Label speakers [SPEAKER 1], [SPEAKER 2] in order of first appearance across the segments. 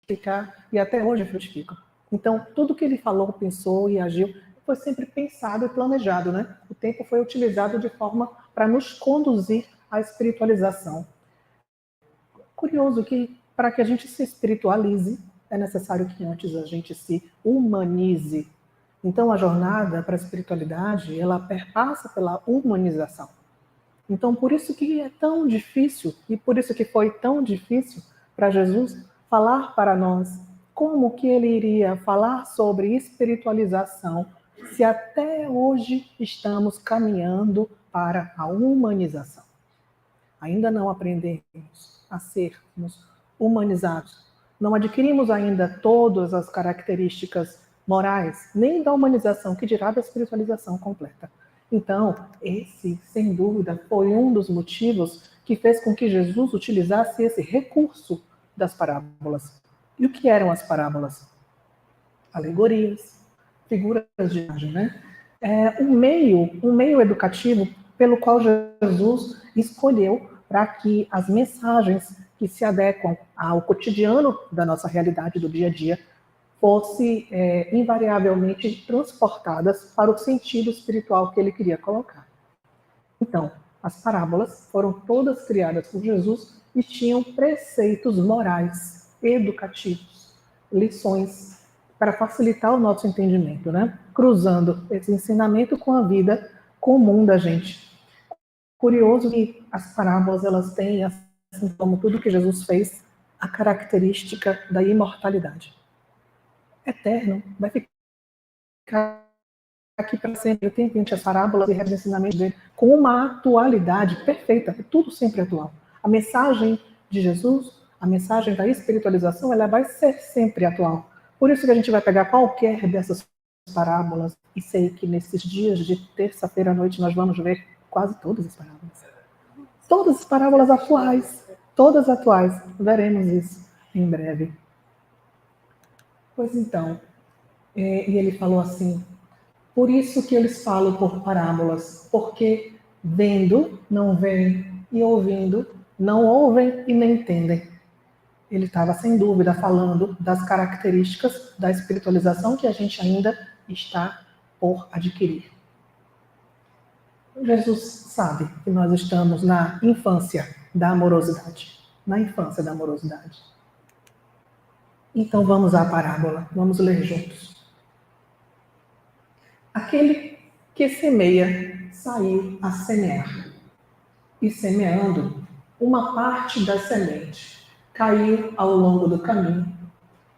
[SPEAKER 1] frutificar e até hoje frutificam. Então, tudo que ele falou, pensou e agiu foi sempre pensado e planejado, né? O tempo foi utilizado de forma para nos conduzir à espiritualização. Curioso que, para que a gente se espiritualize, é necessário que antes a gente se humanize. Então, a jornada para a espiritualidade, ela perpassa pela humanização. Então, por isso que é tão difícil, e por isso que foi tão difícil para Jesus falar para nós como que ele iria falar sobre espiritualização, se até hoje estamos caminhando para a humanização. Ainda não aprendemos a sermos humanizados. Não adquirimos ainda todas as características morais, nem da humanização, que dirá da espiritualização completa. Então, esse, sem dúvida, foi um dos motivos que fez com que Jesus utilizasse esse recurso das parábolas. E o que eram as parábolas? Alegorias, figuras de imagem, né? Um meio educativo pelo qual Jesus escolheu para que as mensagens que se adequam ao cotidiano da nossa realidade do dia a dia fossem invariavelmente transportadas para o sentido espiritual que ele queria colocar. Então, as parábolas foram todas criadas por Jesus e tinham preceitos morais, educativos, lições para facilitar o nosso entendimento, né? Cruzando esse ensinamento com a vida comum da gente. Curioso que as parábolas, elas têm, assim como tudo que Jesus fez, a característica da imortalidade. Eterno, vai ficar aqui para sempre. Eu tenho que as parábolas e os ensinamentos dele com uma atualidade perfeita, é tudo sempre atual. A mensagem de Jesus, a mensagem da espiritualização, ela vai ser sempre atual. Por isso que a gente vai pegar qualquer dessas parábolas, e sei que nesses dias de terça-feira à noite nós vamos ver quase todas as parábolas. Todas as parábolas atuais, todas atuais, veremos isso em breve. Pois então, e ele falou assim, por isso que eles falam por parábolas, porque vendo, não veem, e ouvindo, não ouvem e nem entendem. Ele estava, sem dúvida, falando das características da espiritualização que a gente ainda está por adquirir. Jesus sabe que nós estamos na infância da amorosidade. Na infância da amorosidade. Então vamos à parábola, vamos ler juntos. Aquele que semeia saiu a semear. E semeando, uma parte da semente caiu ao longo do caminho,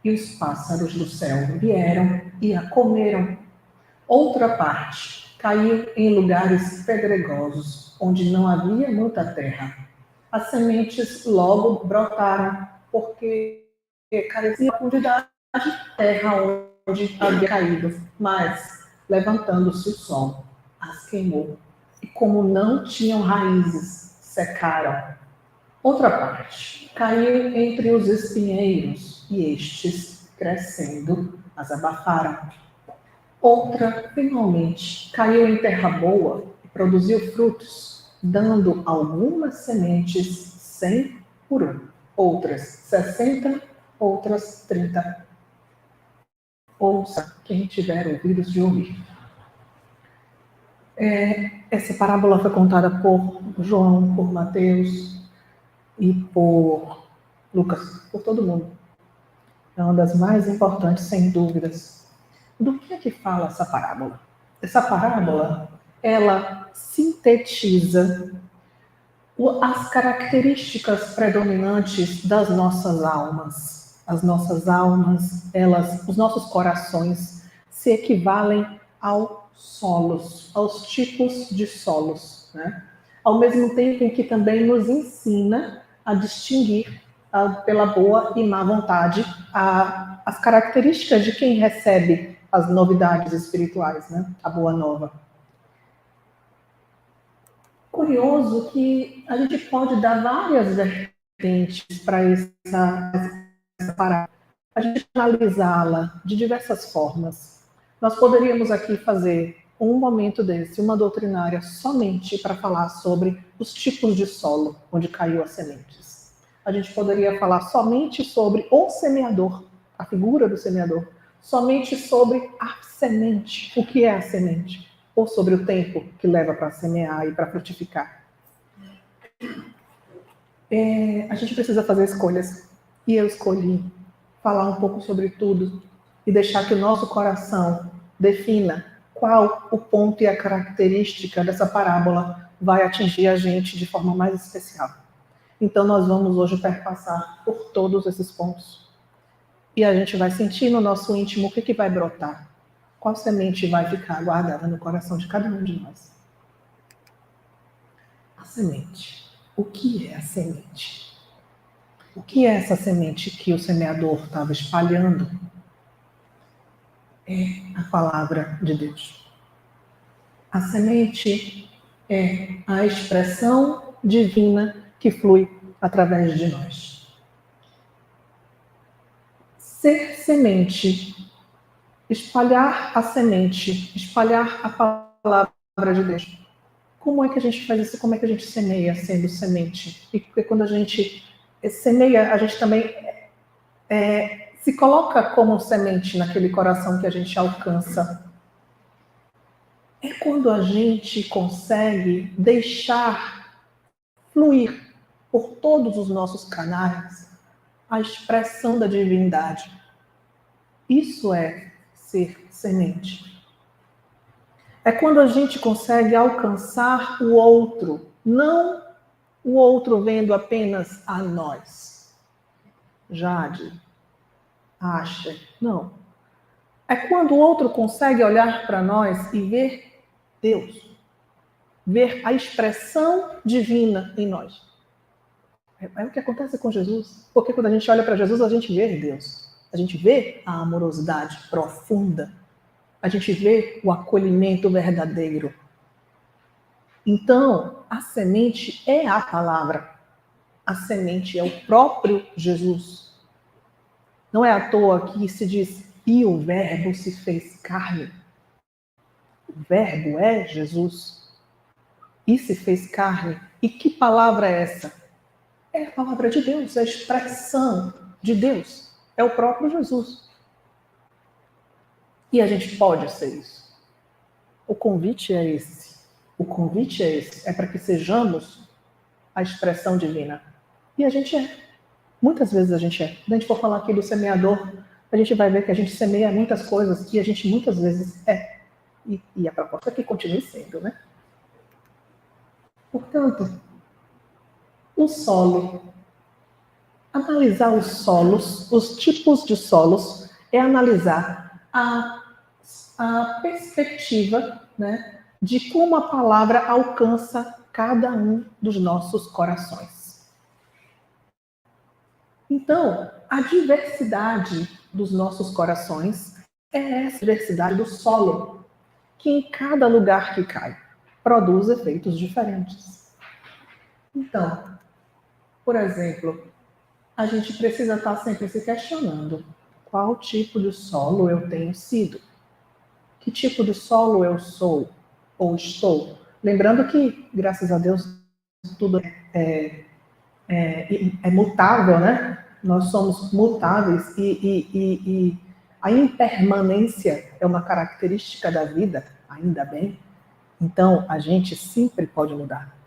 [SPEAKER 1] e os pássaros do céu vieram e a comeram. Outra parte caiu em lugares pedregosos, onde não havia muita terra. As sementes logo brotaram, porque carecia de profundidade de terra onde havia caído, mas, levantando-se o sol, as queimou. E como não tinham raízes, secaram. Outra parte caiu entre os espinheiros, e estes, crescendo, as abafaram. Outra, finalmente, caiu em terra boa e produziu frutos, dando algumas sementes 100 por um, outras 60, outras 30. Ouça quem tiver ouvidos de ouvir. Essa parábola foi contada por João, por Mateus e por Lucas, por todo mundo. É uma das mais importantes, sem dúvidas. Do que é que fala essa parábola? Essa parábola, ela sintetiza as características predominantes das nossas almas. As nossas almas, os nossos corações se equivalem aos solos, aos tipos de solos, né? Ao mesmo tempo em que também nos ensina a distinguir pela boa e má vontade as características de quem recebe as novidades espirituais, né? A boa nova. Curioso que a gente pode dar várias vertentes para essa parábola. A gente analisá-la de diversas formas. Nós poderíamos aqui fazer um momento desse, uma doutrinária somente para falar sobre os tipos de solo onde caiu as sementes. a gente poderia falar somente sobre o semeador, a figura do semeador, somente sobre a semente, o que é a semente, ou sobre o tempo que leva para semear e para frutificar. A gente precisa fazer escolhas, e eu escolhi falar um pouco sobre tudo e deixar que o nosso coração defina qual o ponto e a característica dessa parábola vai atingir a gente de forma mais especial. Então nós vamos hoje perpassar por todos esses pontos. E a gente vai sentir no nosso íntimo o que vai brotar. Qual semente vai ficar guardada no coração de cada um de nós. A semente. O que é a semente? O que é essa semente que o semeador estava espalhando? É a palavra de Deus. A semente é a expressão divina que flui através de nós. Ser semente, espalhar a semente, espalhar a palavra de Deus. Como é que a gente faz isso? Como é que a gente semeia sendo semente? E porque quando a gente semeia, a gente também se coloca como semente naquele coração que a gente alcança. É quando a gente consegue deixar fluir por todos os nossos canais a expressão da divindade. Isso é ser semente. É quando a gente consegue alcançar o outro, não o outro vendo apenas a nós. Jade, acha, não. É quando o outro consegue olhar para nós e ver Deus, ver a expressão divina em nós. É o que acontece com Jesus. Porque quando a gente olha para Jesus, a gente vê Deus. A gente vê a amorosidade profunda. A gente vê o acolhimento verdadeiro. Então, a semente é a palavra. A semente é o próprio Jesus. Não é à toa que se diz, e o verbo se fez carne. O verbo é Jesus. E se fez carne. E que palavra é essa? É a palavra de Deus, é a expressão de Deus. É o próprio Jesus. E a gente pode ser isso. O convite é esse. O convite é esse. É para que sejamos a expressão divina. E a gente é. Muitas vezes a gente é. Quando a gente for falar aqui do semeador, a gente vai ver que a gente semeia muitas coisas e a gente muitas vezes é. E a proposta é que continue sendo, né? Portanto, o solo. Analisar os solos, os tipos de solos, é analisar a perspectiva, né, de como a palavra alcança cada um dos nossos corações. Então, a diversidade dos nossos corações é essa diversidade do solo, que em cada lugar que cai, produz efeitos diferentes. Então, por exemplo, a gente precisa estar sempre se questionando qual tipo de solo eu tenho sido, que tipo de solo eu sou ou estou. Lembrando que, graças a Deus, tudo é mutável, né? Nós somos mutáveis e a impermanência é uma característica da vida, ainda bem. Então, a gente sempre pode mudar.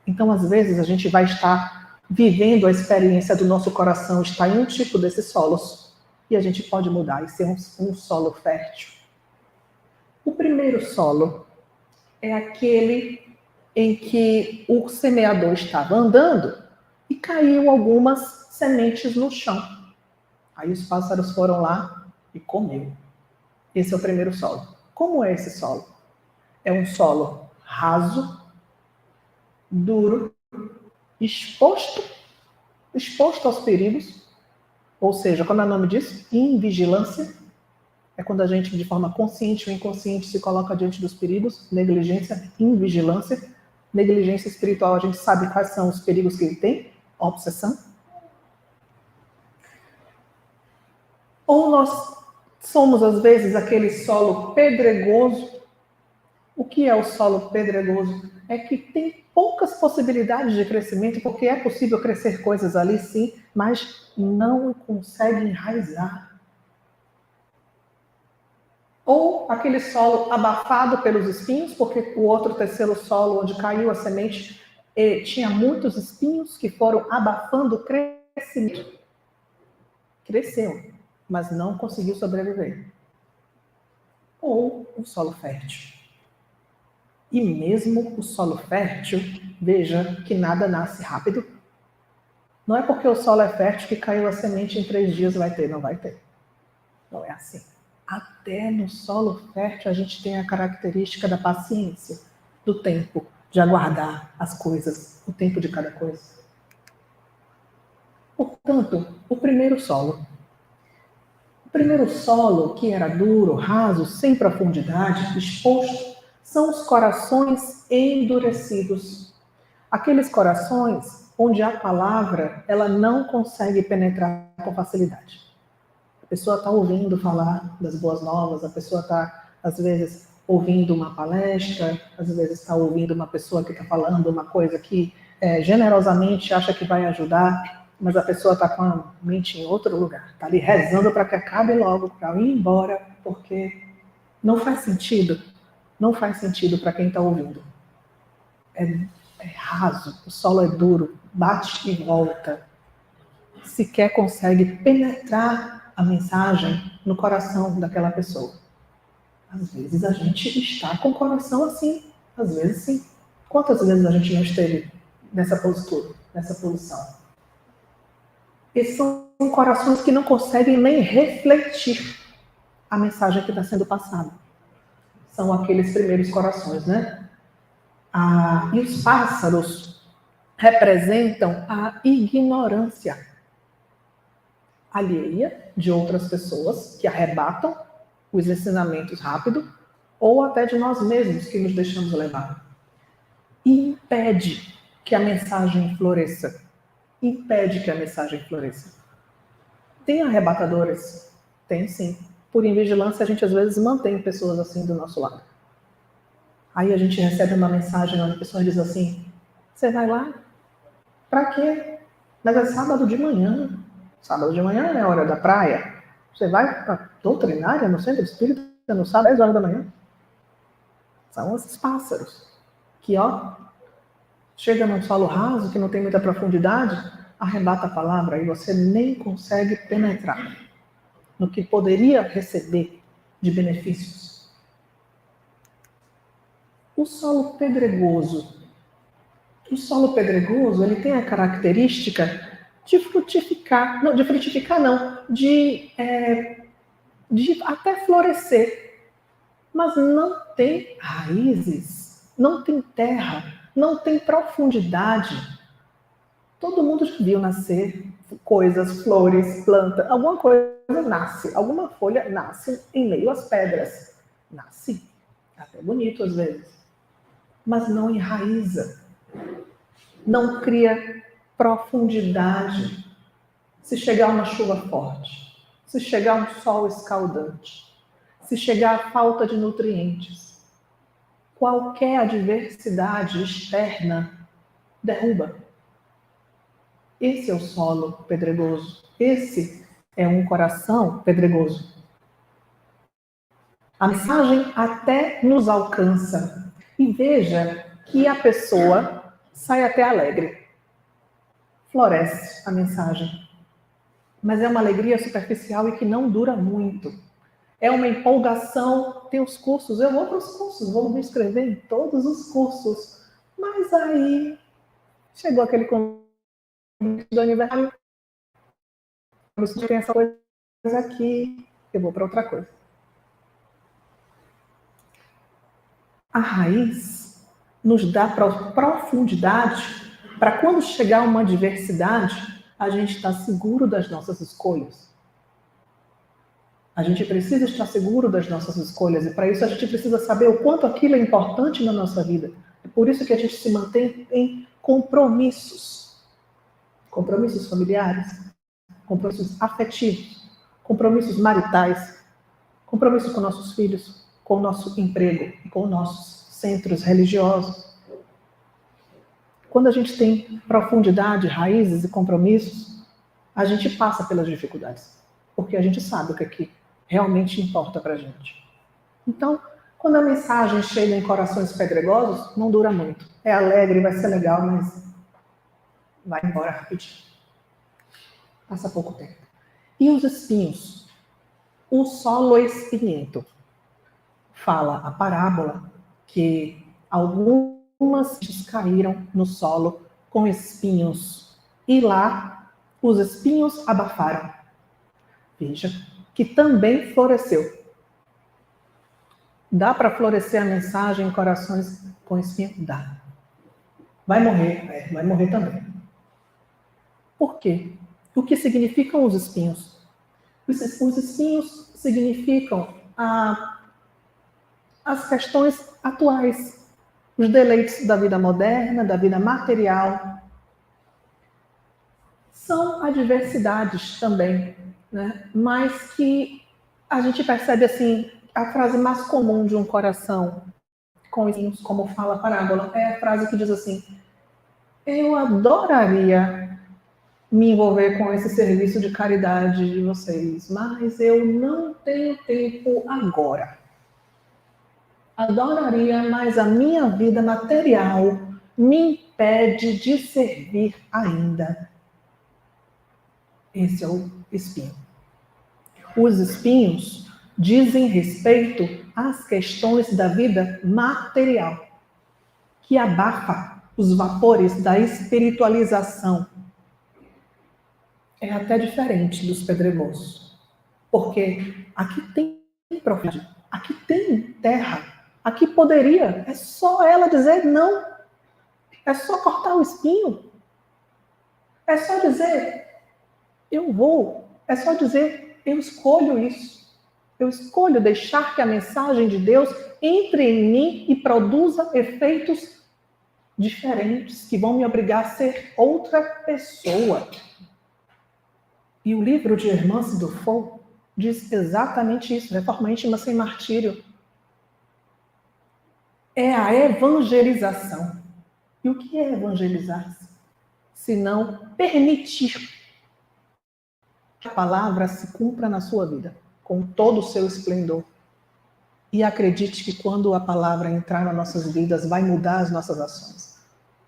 [SPEAKER 1] Então, às vezes, a gente vai estar vivendo a experiência do nosso coração, estar em um tipo desses solos, e a gente pode mudar e ser um solo fértil. O primeiro solo é aquele em que o semeador estava andando e caiu algumas sementes no chão. Aí os pássaros foram lá e comeu. Esse é o primeiro solo. Como é esse solo? É um solo raso, duro, exposto aos perigos, ou seja, como é o nome disso? Invigilância. É quando a gente, de forma consciente ou inconsciente, se coloca diante dos perigos. Negligência, invigilância. Negligência espiritual, a gente sabe quais são os perigos que ele tem. Obsessão. Ou nós somos, às vezes, aquele solo pedregoso O que é o solo pedregoso? É que tem poucas possibilidades de crescimento, porque é possível crescer coisas ali sim, mas não consegue enraizar. Ou aquele solo abafado pelos espinhos, porque o outro terceiro solo onde caiu a semente tinha muitos espinhos que foram abafando o crescimento. Cresceu, mas não conseguiu sobreviver. Ou o solo fértil. E mesmo o solo fértil, veja que nada nasce rápido. Não é porque o solo é fértil que caiu a semente em 3 dias vai ter, não vai ter. Não é assim. Até no solo fértil a gente tem a característica da paciência, do tempo, de aguardar as coisas, o tempo de cada coisa. Portanto, o primeiro solo. O primeiro solo, que era duro, raso, sem profundidade, exposto, são os corações endurecidos. Aqueles corações onde a palavra ela não consegue penetrar com facilidade. A pessoa está ouvindo falar das boas novas, a pessoa está, às vezes, ouvindo uma palestra, às vezes está ouvindo uma pessoa que está falando uma coisa que generosamente acha que vai ajudar, mas a pessoa está com a mente em outro lugar, está ali rezando para que acabe logo, para ir embora, porque não faz sentido, não faz sentido para quem está ouvindo. É raso, o solo é duro, bate e volta. Sequer consegue penetrar a mensagem no coração daquela pessoa. Às vezes a gente está com o coração assim, às vezes sim. Quantas vezes a gente não esteve nessa postura, nessa posição? Esses são corações que não conseguem nem refletir a mensagem que está sendo passada. São aqueles primeiros corações, né? E os pássaros representam a ignorância alheia de outras pessoas que arrebatam os ensinamentos rápido ou até de nós mesmos que nos deixamos levar. E impede que a mensagem floresça. Impede que a mensagem floresça. Tem arrebatadores? Tem sim. Por invigilância, a gente às vezes mantém pessoas assim do nosso lado. Aí a gente recebe uma mensagem onde a pessoa diz assim: você vai lá? Pra quê? Mas é sábado de manhã. Sábado de manhã é a hora da praia. Você vai para doutrinária no centro espírita no sábado, 10 horas da manhã. São esses pássaros que, chega num solo raso, que não tem muita profundidade, arrebata a palavra e você nem consegue penetrar no que poderia receber de benefícios. O solo pedregoso. O solo pedregoso, ele tem a característica de frutificar, de até florescer, mas não tem raízes, não tem terra, não tem profundidade. Todo mundo já viu nascer coisas, flores, planta, alguma coisa nasce, alguma folha nasce em meio às pedras. Nasce, até bonito às vezes, mas não enraiza, não cria profundidade. Se chegar uma chuva forte, se chegar um sol escaldante, se chegar a falta de nutrientes, qualquer adversidade externa derruba. Esse é o solo pedregoso. Esse é um coração pedregoso. A mensagem até nos alcança. E veja que a pessoa sai até alegre. Floresce a mensagem. Mas é uma alegria superficial e que não dura muito. É uma empolgação. Tem os cursos, eu vou para os cursos, vou me inscrever em todos os cursos. Mas aí chegou aquele convite do aniversário. Tem essa coisa aqui, eu vou para outra coisa. A raiz nos dá profundidade para quando chegar uma adversidade, a gente está seguro das nossas escolhas. A gente precisa estar seguro das nossas escolhas e para isso a gente precisa saber o quanto aquilo é importante na nossa vida. É por isso que a gente se mantém em compromissos. Compromissos familiares, compromissos afetivos, compromissos maritais, compromisso com nossos filhos, com o nosso emprego e com nossos centros religiosos. Quando a gente tem profundidade, raízes e compromissos, a gente passa pelas dificuldades, porque a gente sabe o que é que realmente importa para a gente. Então, quando a mensagem chega em corações pedregosos, não dura muito. É alegre, vai ser legal, mas vai embora rapidinho. Passa pouco tempo. E os espinhos? O solo espinhento. Fala a parábola que algumas caíram no solo com espinhos e lá os espinhos abafaram. Veja que também floresceu. Dá para florescer a mensagem em corações com espinho? Dá. Vai morrer? Vai morrer também. Por quê? O que significam os espinhos? Os espinhos significam as questões atuais, os deleites da vida moderna, da vida material. São adversidades também, né? Mas que a gente percebe assim, a frase mais comum de um coração com espinhos, como fala a parábola, é a frase que diz assim: eu adoraria me envolver com esse serviço de caridade de vocês, mas eu não tenho tempo agora. Adoraria, mas a minha vida material me impede de servir ainda. Esse é o espinho. Os espinhos dizem respeito às questões da vida material, que abafa os vapores da espiritualização. É até diferente dos pedregosos, porque aqui tem profundidade, aqui tem terra, aqui poderia, é só ela dizer não, é só cortar o espinho, é só dizer eu vou, é só dizer eu escolho isso, eu escolho deixar que a mensagem de Deus entre em mim e produza efeitos diferentes que vão me obrigar a ser outra pessoa. E o livro de Hermance Dufour diz exatamente isso, Reforma Íntima sem Martírio. É a evangelização. E o que é evangelizar-se? Se não permitir que a palavra se cumpra na sua vida, com todo o seu esplendor. E acredite que quando a palavra entrar nas nossas vidas, vai mudar as nossas ações,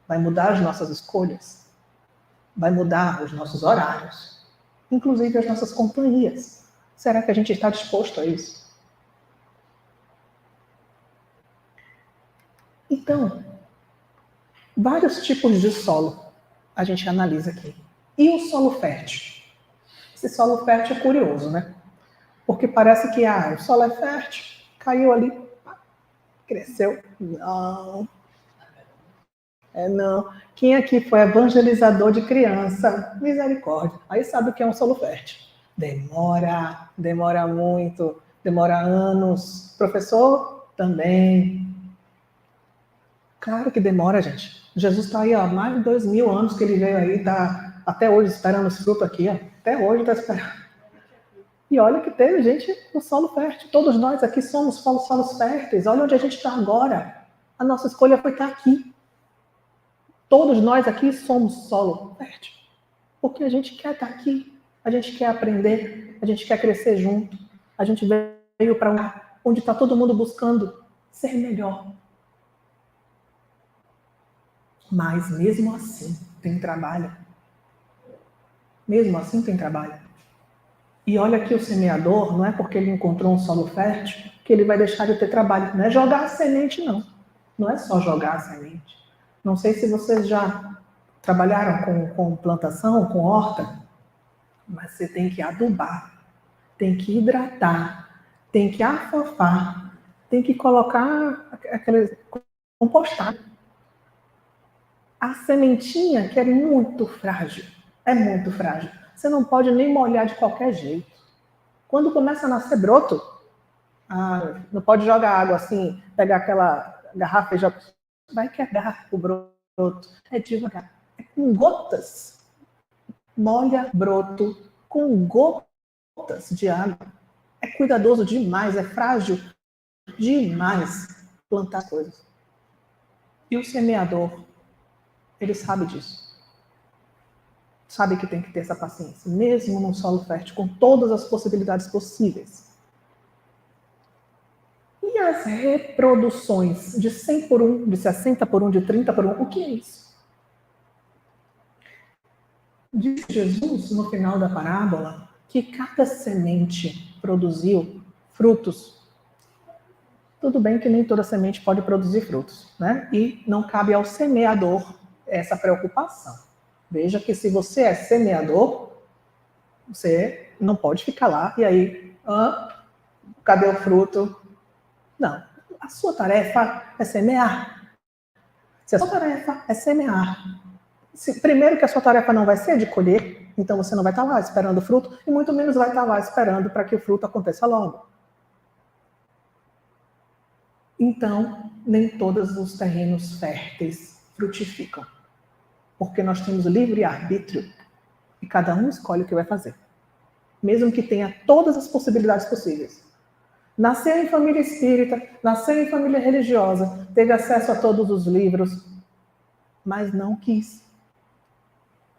[SPEAKER 1] vai mudar as nossas escolhas, vai mudar os nossos horários, inclusive as nossas companhias. Será que a gente está disposto a isso? Então, vários tipos de solo a gente analisa aqui. E o solo fértil? Esse solo fértil é curioso, né? Porque parece que o solo é fértil, caiu ali, cresceu. Não. Não. Quem aqui foi evangelizador de criança? Misericórdia. Aí sabe o que é um solo fértil. Demora muito, demora anos. Professor? Também. Claro que demora, gente. Jesus está aí, mais de 2000 anos que ele veio aí, está até hoje esperando esse fruto aqui, até hoje está esperando. E olha que teve gente no solo fértil. Todos nós aqui somos solos férteis. Olha onde a gente está agora. A nossa escolha foi estar aqui. Todos nós aqui somos solo fértil. Porque a gente quer estar aqui. A gente quer aprender. A gente quer crescer junto. A gente veio para um lugar onde está todo mundo buscando ser melhor. Mas mesmo assim tem trabalho. Mesmo assim tem trabalho. E olha que o semeador, não é porque ele encontrou um solo fértil que ele vai deixar de ter trabalho. Não é jogar a semente, não. Não é só jogar a semente. Não sei se vocês já trabalharam com plantação, com horta, mas você tem que adubar, tem que hidratar, tem que afofar, tem que colocar aquele compostar. A sementinha, que é muito frágil, você não pode nem molhar de qualquer jeito. Quando começa a nascer broto, não pode jogar água assim, pegar aquela garrafa e já vai quebrar o broto. É devagar, é com gotas. Molha broto com gotas de água. É cuidadoso demais, é frágil demais plantar coisas. E o semeador, ele sabe disso. Sabe que tem que ter essa paciência, mesmo num solo fértil, com todas as possibilidades possíveis. E as reproduções de 100 por 1, de 60 por 1, de 30 por 1, o que é isso? Diz Jesus, no final da parábola, que cada semente produziu frutos. Tudo bem que nem toda semente pode produzir frutos, né? E não cabe ao semeador essa preocupação. Veja que se você é semeador, você não pode ficar lá e aí, cadê o fruto? Não. A sua tarefa é semear. Se a sua tarefa é semear, primeiro que a sua tarefa não vai ser de colher, então você não vai estar lá esperando o fruto, e muito menos vai estar lá esperando para que o fruto aconteça logo. Então, nem todos os terrenos férteis frutificam. Porque nós temos livre-arbítrio e cada um escolhe o que vai fazer. Mesmo que tenha todas as possibilidades possíveis. Nasceu em família espírita, nasceu em família religiosa, teve acesso a todos os livros, mas não quis.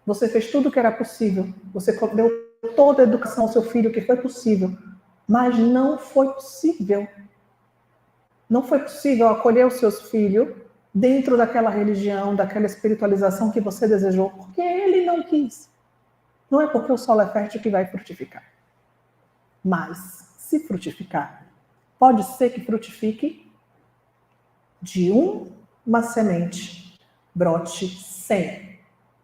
[SPEAKER 1] Você fez tudo o que era possível, você deu toda a educação ao seu filho que foi possível, mas não foi possível. Não foi possível acolher os seus filhos dentro daquela religião, daquela espiritualização que você desejou, porque ele não quis. Não é porque o solo é fértil que vai frutificar. Mas, se frutificar, pode ser que frutifique de uma semente, brote 100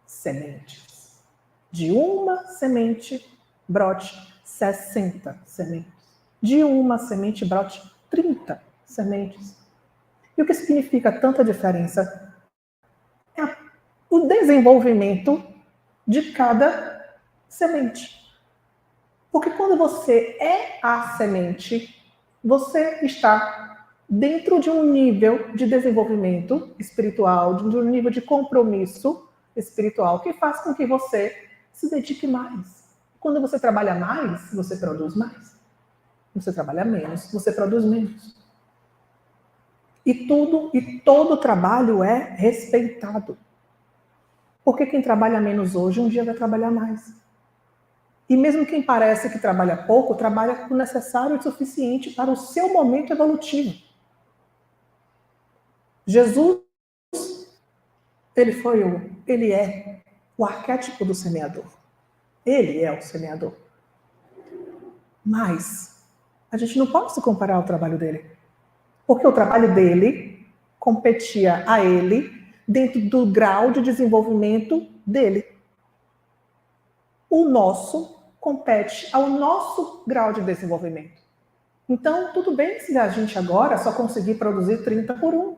[SPEAKER 1] sementes. De uma semente, brote 60 sementes. De uma semente, brote 30 sementes. E o que significa tanta diferença? É o desenvolvimento de cada semente. Porque quando você é a semente, você está dentro de um nível de desenvolvimento espiritual, de um nível de compromisso espiritual, que faz com que você se dedique mais. Quando você trabalha mais, você produz mais. Você trabalha menos, você produz menos. E todo trabalho é respeitado. Porque quem trabalha menos hoje, um dia vai trabalhar mais. E mesmo quem parece que trabalha pouco, trabalha o necessário e o suficiente para o seu momento evolutivo. Jesus, ele é o arquétipo do semeador. Ele é o semeador. Mas a gente não pode se comparar ao trabalho dele. Porque o trabalho dele competia a ele dentro do grau de desenvolvimento dele. O nosso compete ao nosso grau de desenvolvimento. Então, tudo bem se a gente agora só conseguir produzir 30 por 1.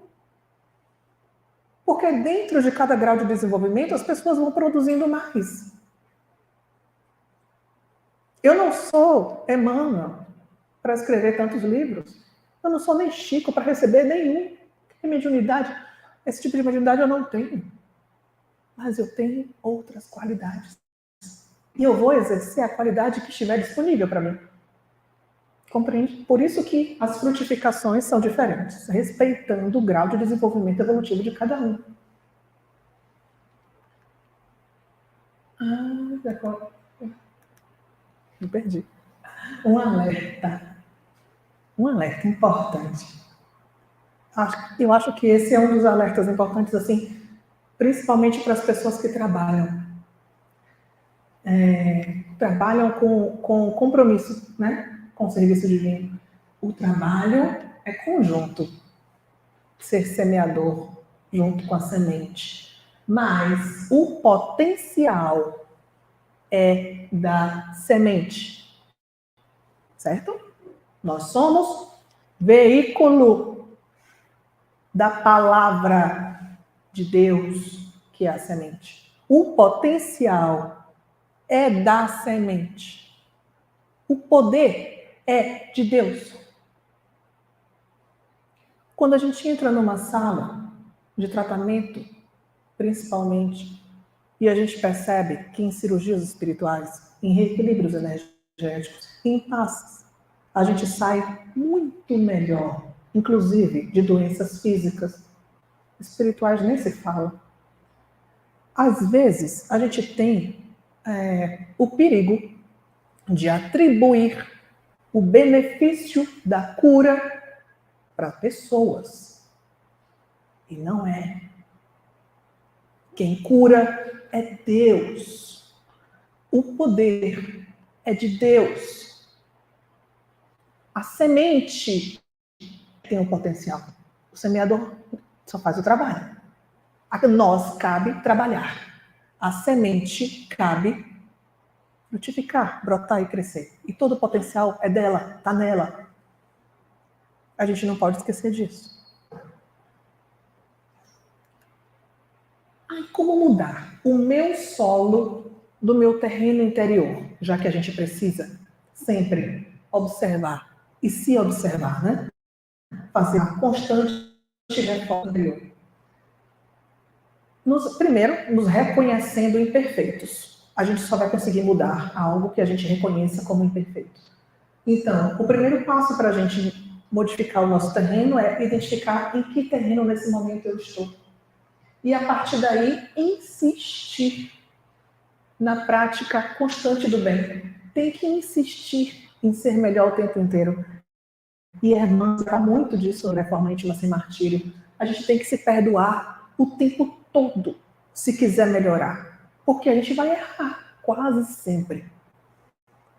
[SPEAKER 1] Porque dentro de cada grau de desenvolvimento, as pessoas vão produzindo mais. Eu não sou Emmanuel para escrever tantos livros. Eu não sou nem Chico para receber nenhum. Mediunidade, esse tipo de mediunidade eu não tenho. Mas eu tenho outras qualidades. E eu vou exercer a qualidade que estiver disponível para mim. Compreende? Por isso que as frutificações são diferentes, respeitando o grau de desenvolvimento evolutivo de cada um. Me perdi. Um alerta importante. Eu acho que esse é um dos alertas importantes, assim, principalmente para as pessoas que trabalham. Trabalham com compromisso, né? Com o serviço divino. O trabalho é conjunto. Ser semeador junto com a semente. Mas o potencial é da semente. Certo? Nós somos veículo da palavra de Deus, que é a semente. O potencial é da semente. O poder é de Deus. Quando a gente entra numa sala de tratamento, principalmente, e a gente percebe que em cirurgias espirituais, em reequilíbrios energéticos, em passes, a gente sai muito melhor, inclusive de doenças físicas. espirituais nem se fala. Às vezes, a gente tem o perigo de atribuir o benefício da cura para pessoas. E não é. Quem cura é Deus. O poder é de Deus. A semente tem o potencial. O semeador só faz o trabalho. A nós cabe trabalhar. A semente cabe frutificar, brotar e crescer. E todo o potencial é dela, está nela. A gente não pode esquecer disso. Como mudar o meu solo do meu terreno interior? Já que a gente precisa sempre observar e se observar, né? Fazer uma constante reforma interior. Primeiro, nos reconhecendo imperfeitos. A gente só vai conseguir mudar algo que a gente reconheça como imperfeito. Então, o primeiro passo para a gente modificar o nosso terreno é identificar em que terreno nesse momento eu estou. E a partir daí, insistir na prática constante do bem. Tem que insistir em ser melhor o tempo inteiro. E a irmã fala muito disso na Reforma Íntima Sem Martírio. A gente tem que se perdoar o tempo todo, se quiser melhorar. Porque a gente vai errar, quase sempre.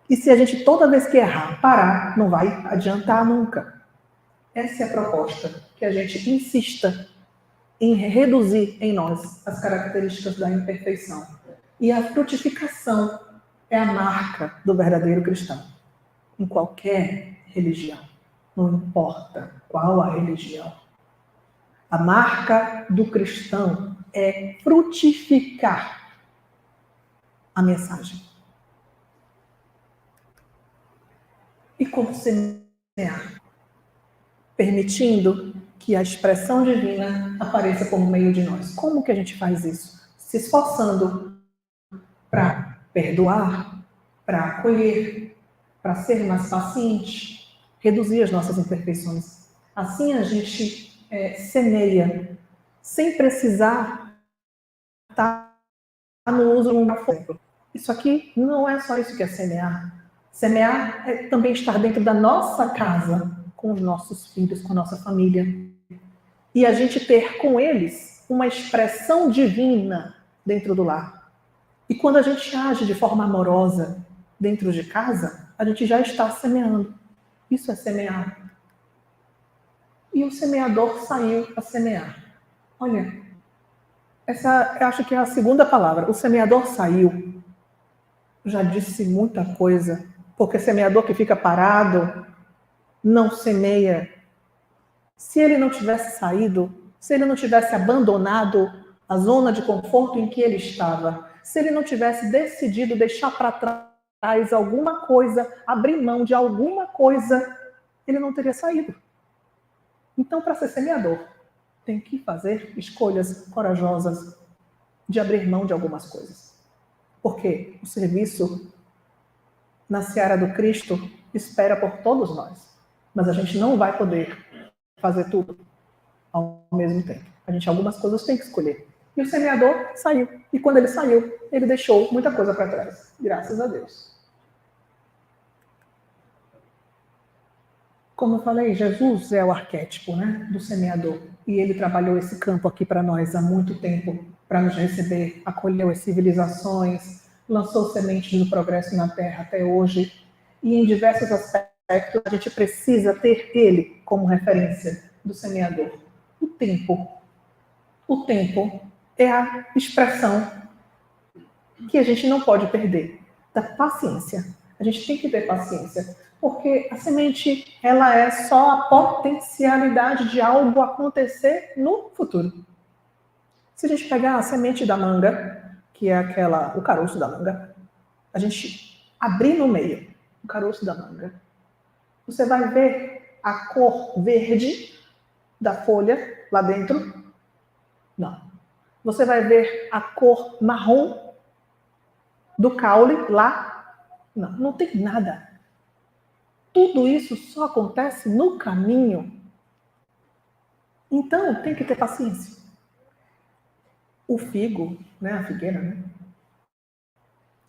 [SPEAKER 1] E se a gente, toda vez que errar, parar, não vai adiantar nunca. Essa é a proposta, que a gente insista em reduzir em nós as características da imperfeição. E a frutificação é a marca do verdadeiro cristão, em qualquer religião. Não importa qual a religião. A marca do cristão é frutificar a mensagem. E como semear? Permitindo que a expressão divina apareça por meio de nós. Como que a gente faz isso? Se esforçando para perdoar, para acolher, para ser mais paciente, reduzir as nossas imperfeições. Assim a gente semeia, sem precisar estar no uso de um exemplo. Isso aqui não é só isso que é semear. Semear é também estar dentro da nossa casa, com os nossos filhos, com a nossa família. E a gente ter com eles uma expressão divina dentro do lar. E quando a gente age de forma amorosa dentro de casa, a gente já está semeando. Isso é semear. E o semeador saiu a semear. Olha, essa eu acho que é a segunda palavra. O semeador saiu. Já disse muita coisa. Porque semeador que fica parado não semeia. Se ele não tivesse saído, se ele não tivesse abandonado a zona de conforto em que ele estava, se ele não tivesse decidido deixar para trás alguma coisa, abrir mão de alguma coisa, ele não teria saído. Então, para ser semeador, tem que fazer escolhas corajosas de abrir mão de algumas coisas. Porque o serviço na seara do Cristo espera por todos nós. Mas a gente não vai poder fazer tudo ao mesmo tempo. A gente, algumas coisas tem que escolher. E o semeador saiu. E quando ele saiu, ele deixou muita coisa para trás. Graças a Deus. Como eu falei, Jesus é o arquétipo, né, do semeador. E ele trabalhou esse campo aqui para nós há muito tempo, para nos receber, acolheu as civilizações, lançou sementes do progresso na Terra até hoje. E em diversos aspectos, a gente precisa ter ele como referência do semeador. O tempo. O tempo é a expressão que a gente não pode perder, da paciência. A gente tem que ter paciência, porque a semente, ela é só a potencialidade de algo acontecer no futuro. Se a gente pegar a semente da manga, que é o caroço da manga, a gente abrir no meio o caroço da manga, você vai ver a cor verde da folha lá dentro? Não. Você vai ver a cor marrom do caule lá? Não, não tem nada. Tudo isso só acontece no caminho. Então, tem que ter paciência. O figo, né, a figueira, né,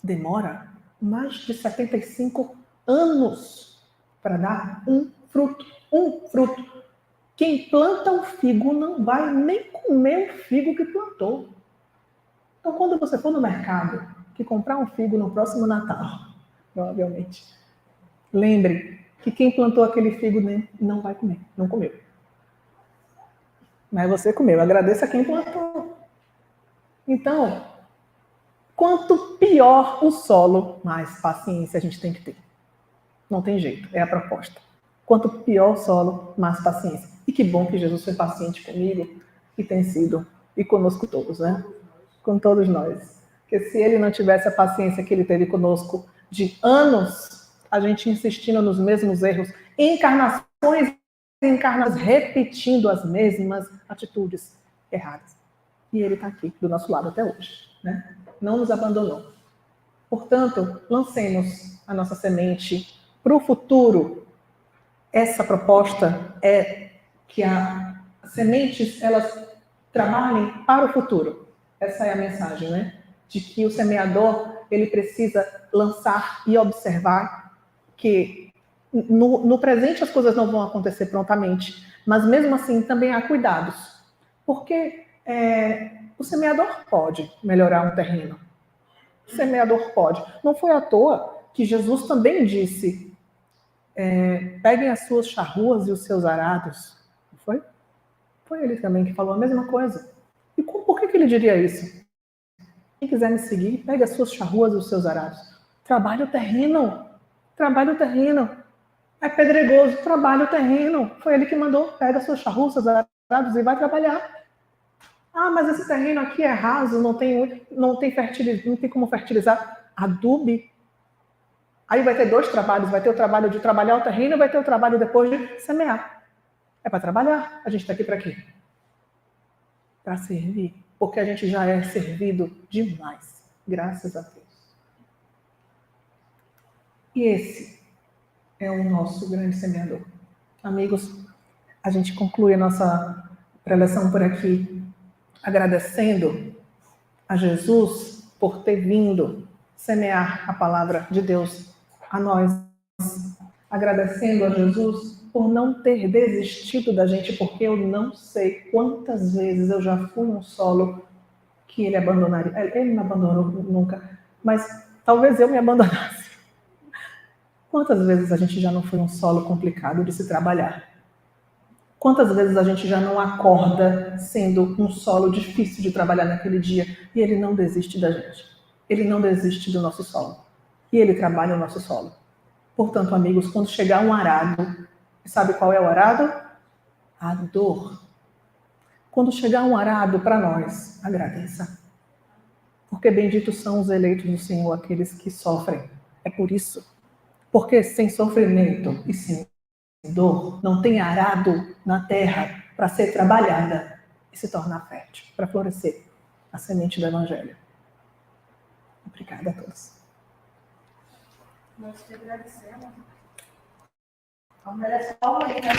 [SPEAKER 1] demora mais de 75 anos para dar um fruto. Um fruto. Quem planta o figo não vai nem comer o figo que plantou. Então, quando você for no mercado que comprar um figo no próximo Natal, provavelmente, lembre que quem plantou aquele figo não vai comer, não comeu. Mas você comeu, agradeça a quem plantou. Então, quanto pior o solo, mais paciência a gente tem que ter. Não tem jeito, é a proposta. Quanto pior o solo, mais paciência. E que bom que Jesus foi paciente comigo e tem sido, e conosco todos, né? Com todos nós. Porque se ele não tivesse a paciência que ele teve conosco de anos, a gente insistindo nos mesmos erros, encarnações e encarnações, repetindo as mesmas atitudes erradas. E ele está aqui, do nosso lado até hoje, né? Não nos abandonou. Portanto, lancemos a nossa semente para o futuro. Essa proposta é que as sementes, elas trabalhem para o futuro. Essa é a mensagem, né? De que o semeador, ele precisa lançar e observar que no presente as coisas não vão acontecer prontamente, mas mesmo assim também há cuidados. Porque o semeador pode melhorar um terreno. O semeador pode. Não foi à toa que Jesus também disse, peguem as suas charruas e os seus arados. Não foi? Foi ele também que falou a mesma coisa. E por que ele diria isso? Quem quiser me seguir, pegue as suas charruas e os seus arados. Trabalhe o terreno. Trabalhe o terreno. É pedregoso, trabalhe o terreno. Foi ele que mandou, pega as suas charruas, seus arados e vai trabalhar. Ah, mas esse terreno aqui é raso, não tem como fertilizar. Adube. Aí vai ter dois trabalhos, vai ter o trabalho de trabalhar o terreno e vai ter o trabalho depois de semear. É para trabalhar. A gente está aqui para quê? Para servir. Porque a gente já é servido demais. Graças a Deus. E esse é o nosso grande semeador. Amigos, a gente conclui a nossa preleção por aqui, agradecendo a Jesus por ter vindo semear a palavra de Deus a nós. Agradecendo a Jesus por não ter desistido da gente, porque eu não sei quantas vezes eu já fui um solo que ele abandonaria. Ele não abandonou nunca, mas talvez eu me abandonasse. Quantas vezes a gente já não foi um solo complicado de se trabalhar? Quantas vezes a gente já não acorda sendo um solo difícil de trabalhar naquele dia e ele não desiste da gente? Ele não desiste do nosso solo. E ele trabalha o nosso solo. Portanto, amigos, quando chegar um arado, sabe qual é o arado? A dor. Quando chegar um arado para nós, agradeça. Porque benditos são os eleitos do Senhor, aqueles que sofrem. É por isso. Porque sem sofrimento e sem dor, não tem arado na terra para ser trabalhada e se tornar fértil, para florescer a semente do Evangelho. Obrigada a todos.
[SPEAKER 2] Nós te agradecemos. Vamos merece palma aí, né?